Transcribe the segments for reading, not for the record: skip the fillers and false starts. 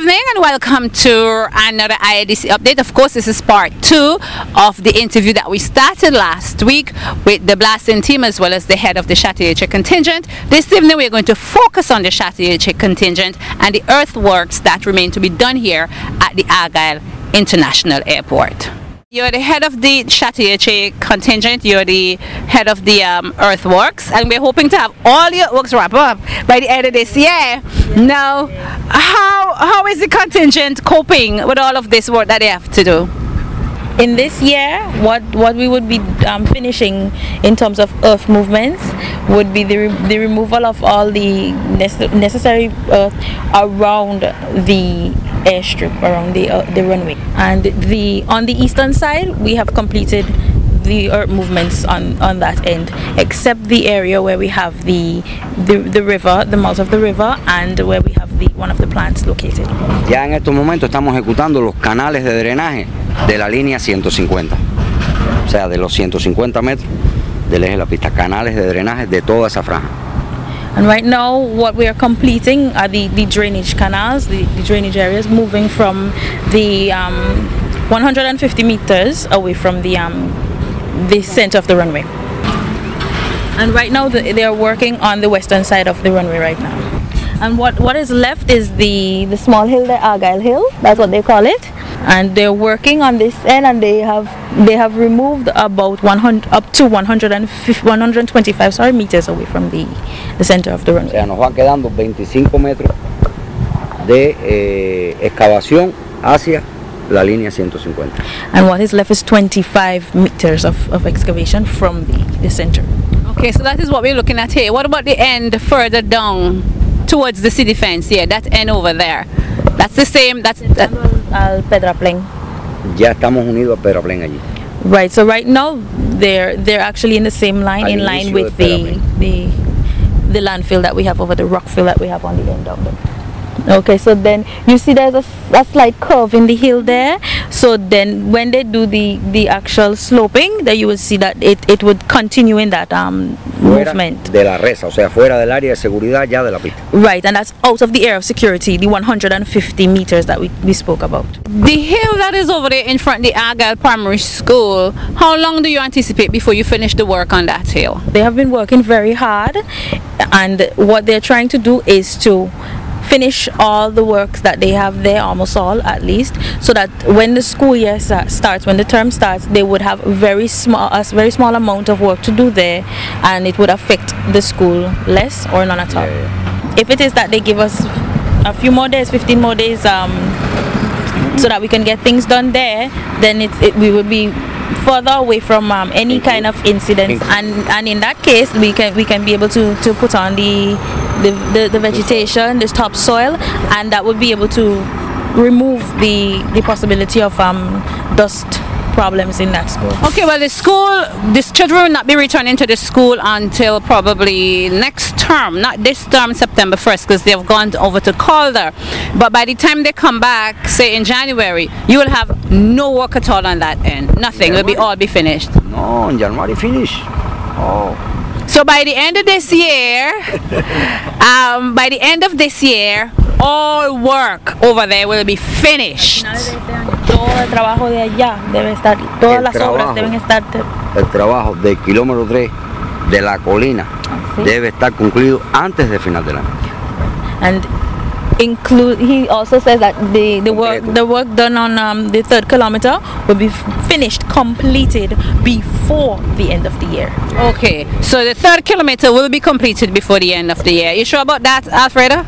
evening and welcome to another IADC update. Of course, this is part 2 of the interview that we started last week with the blasting team as well as the head of the Chattiache contingent. This evening we're going to focus on the Chattiache contingent and the earthworks that remain to be done here at the Argyle International Airport. You're the head of the Chattiache contingent, you're the head of the earthworks, and we're hoping to have all your works wrapped up by the end of this year. Now, how is the contingent coping with all of this work that they have to do? In this year, what we would be finishing in terms of earth movements would be the removal of all the necessary earth around the airstrip, around the runway. And on the eastern side, we have completed the earth movements on that end, except the area where we have the river, the mouth of the river, and where we have one of the plants located. Ya en estos momentos estamos ejecutando los canales de drenaje de la línea 150, o sea, de los 150 metros del eje de la pista, canales de drenaje de toda esa franja. And right now what we are completing are the drainage canals, the drainage areas, moving from the 150 meters away from the center of the runway. And right now they are working on the western side of the runway right now. And what is left is the small hill, the Argyle Hill, that's what they call it. And they're working on this end, and they have removed about 100 up to 125 meters away from the center of the runway. O sea, nos van quedando 25 metros de excavación hacia la línea 150. And what is left is 25 meters of excavation from the center. Okay, so that is what we're looking at here. What about the end further down towards the city fence here, that end over there? That's the same, Al Pedraplén. Ya estamos unidos a Pedraplén allí. Right, so right now they're actually in the same line, in line with the landfill that we have over, the rockfill that we have on the end of it. Okay, so then you see there's a slight curve in the hill there. So then when they do the actual sloping, then you will see that it would continue in that movement. De la resa, o sea, fuera del área de seguridad ya de la pista. Right, and that's out of the area of security, the 150 meters that we spoke about. The hill that is over there in front of the Argyle Primary School, how long do you anticipate before you finish the work on that hill? They have been working very hard, and what they're trying to do is to finish all the works that they have there, almost all at least, so that when the school year starts, when the term starts, they would have a very small amount of work to do there, and it would affect the school less or none at all. Yeah. If it is that they give us a few more days, 15 more days, so that we can get things done there, then we would be further away from any kind of incidents, and in that case we can be able to put on the vegetation, this topsoil, and that would be able to remove the possibility of dust problems in that school. Okay, well this children will not be returning to the school until probably next term, not this term, September 1st, because they've gone over to Colville. But by the time they come back, say in January, you will have no work at all on that end. Nothing will all be finished. No, in January finish. Oh. So by the end of this year, all work over there will be finished. Todo el trabajo de allá debe estar, todas las obras deben estar. El trabajo del kilómetro 3 de la colina debe estar concluido antes del final del año. And he also says that the work done on the 3rd kilometer will be finished, completed before the end of the year. Okay, so the 3rd kilometer will be completed before the end of the year. You sure about that, Alfredo?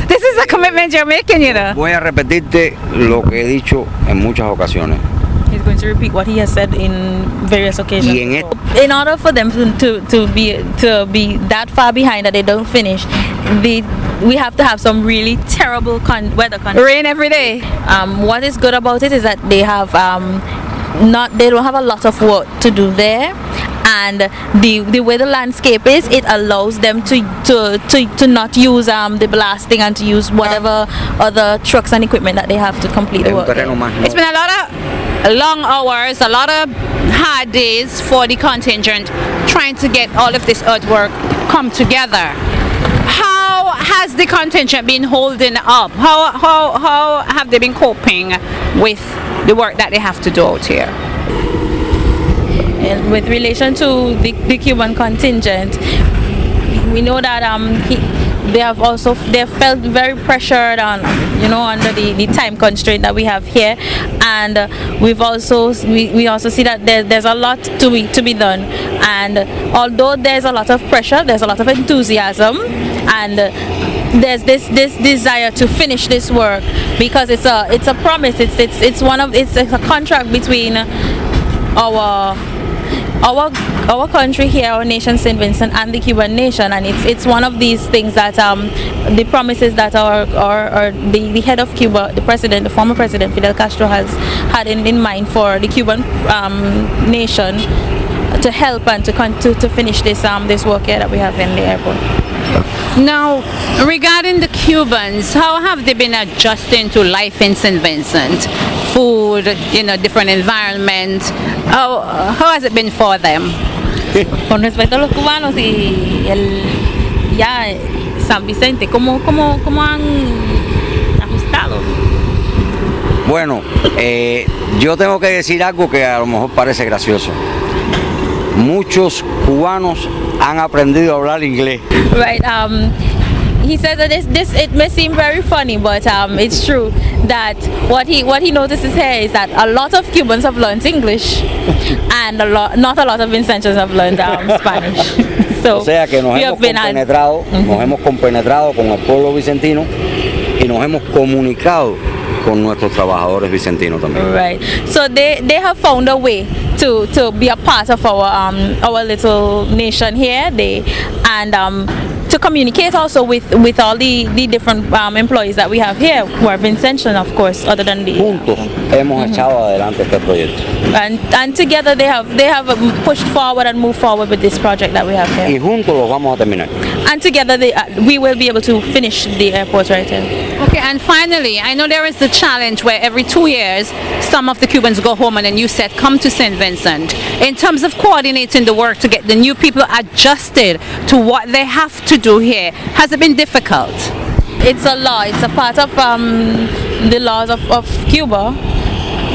This is a commitment you're making, you know. Voy a repetirte lo que he dicho en muchas ocasiones. He's going to repeat what he has said in various occasions. In order for them to be that far behind that they don't finish, we have to have some really terrible weather conditions. Rain every day. What is good about it is that they have they don't have a lot of work to do there, and the way the landscape is, it allows them to not use the blasting and to use whatever other trucks and equipment that they have to complete the work. It's been a lot of long hours, a lot of hard days for the contingent trying to get all of this earthwork come together. How has the contingent been holding up? How have they been coping with the work that they have to do out here? And with relation to the Cuban contingent, we know that they felt very pressured on, under the time constraint that we have here, and we also see that there's a lot to be done. And although there's a lot of pressure, there's a lot of enthusiasm, and there's this desire to finish this work, because it's a promise. It's a contract between our country here, our nation, St. Vincent, and the Cuban nation, and it's one of these things that the promises that the head of Cuba, the former president Fidel Castro, has had in mind for the Cuban nation to help and to finish this work here that we have in the airport. Now, regarding the Cubans, how have they been adjusting to life in St. Vincent? Food, different environment. How has it been for them? Con respecto a los cubanos y San Vicente, ¿cómo han ajustado? Bueno, yo tengo que decir algo que a lo mejor parece gracioso. Muchos cubanos han aprendido a hablar inglés. Right. He says that it may seem very funny, but it's true that what he notices here is that a lot of Cubans have learned English, and not a lot of Vincentians have learned Spanish. So o sea que nos hemos compenetrado con el pueblo vicentino y nos hemos comunicado con nuestros trabajadores vicentinos también. Right. So they have found a way to be a part of our little nation here. To communicate also with all the different employees that we have here, who are Vincentian, of course, other than the... Juntos hemos echado adelante este proyecto. And together they have pushed forward and moved forward with this project that we have here. Y juntos lo vamos a terminar. And together we will be able to finish the airport right here. Okay, and finally, I know there is the challenge where every 2 years some of the Cubans go home, and then you said come to St. Vincent. In terms of coordinating the work to get the new people adjusted to what they have to do here, has it been difficult? It's a law. It's a part of the laws of Cuba,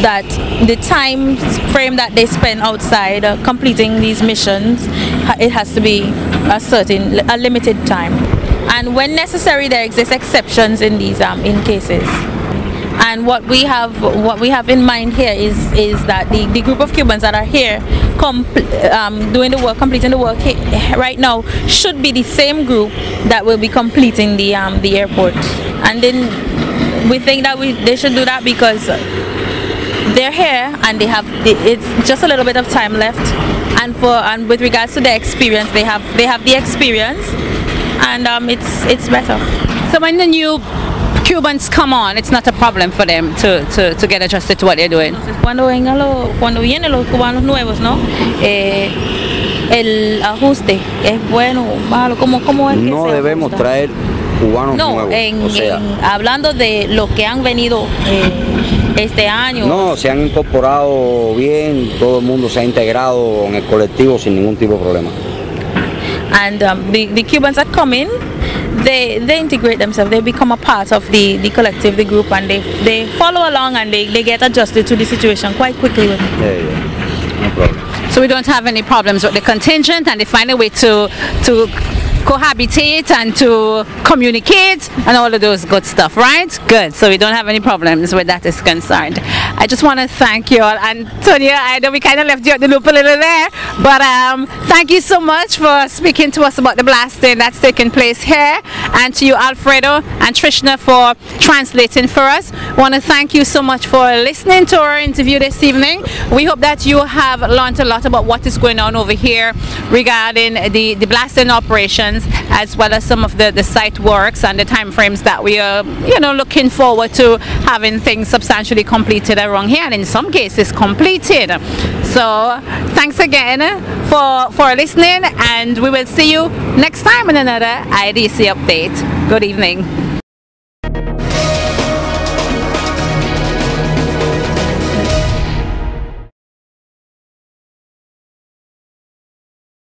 that the time frame that they spend outside completing these missions, it has to be a limited time. And when necessary, there exist exceptions in these in cases. And what we have in mind here is that the group of Cubans that are here doing the work, completing the work right now, should be the same group that will be completing the airport. And then we think that they should do that because they're here and it's just a little bit of time left. And with regards to their experience, they have the experience, and it's better. So when the new Cubans come on, it's not a problem for them to get adjusted to what they're doing. Cuando vienen los cubanos nuevos, ¿no? El ajuste es bueno o malo, ¿cómo es que no se debemos ajusta? traer cubanos nuevos. Hablando de los que han venido este año. No, se han incorporado bien, todo el mundo se ha integrado en el colectivo sin ningún tipo de problema. And the Cubans that come in, they integrate themselves, they become a part of the collective, the group, and they follow along, and they get adjusted to the situation quite quickly. Yeah, no problem. So we don't have any problems with the contingent, and they find a way to cohabitate and to communicate and all of those good stuff, right? Good. So we don't have any problems with that is concerned. I just want to thank you all. And Tonya, I know we kind of left you at the loop a little there, but thank you so much for speaking to us about the blasting that's taking place here, and to you, Alfredo and Trishna, for translating for us. I want to thank you so much for listening to our interview this evening. We hope that you have learned a lot about what is going on over here regarding the blasting operations, as well as some of the site works and the time frames that we are looking forward to having things substantially completed around here, and in some cases completed. So thanks again for listening, and we will see you next time in another IADC update. Good evening.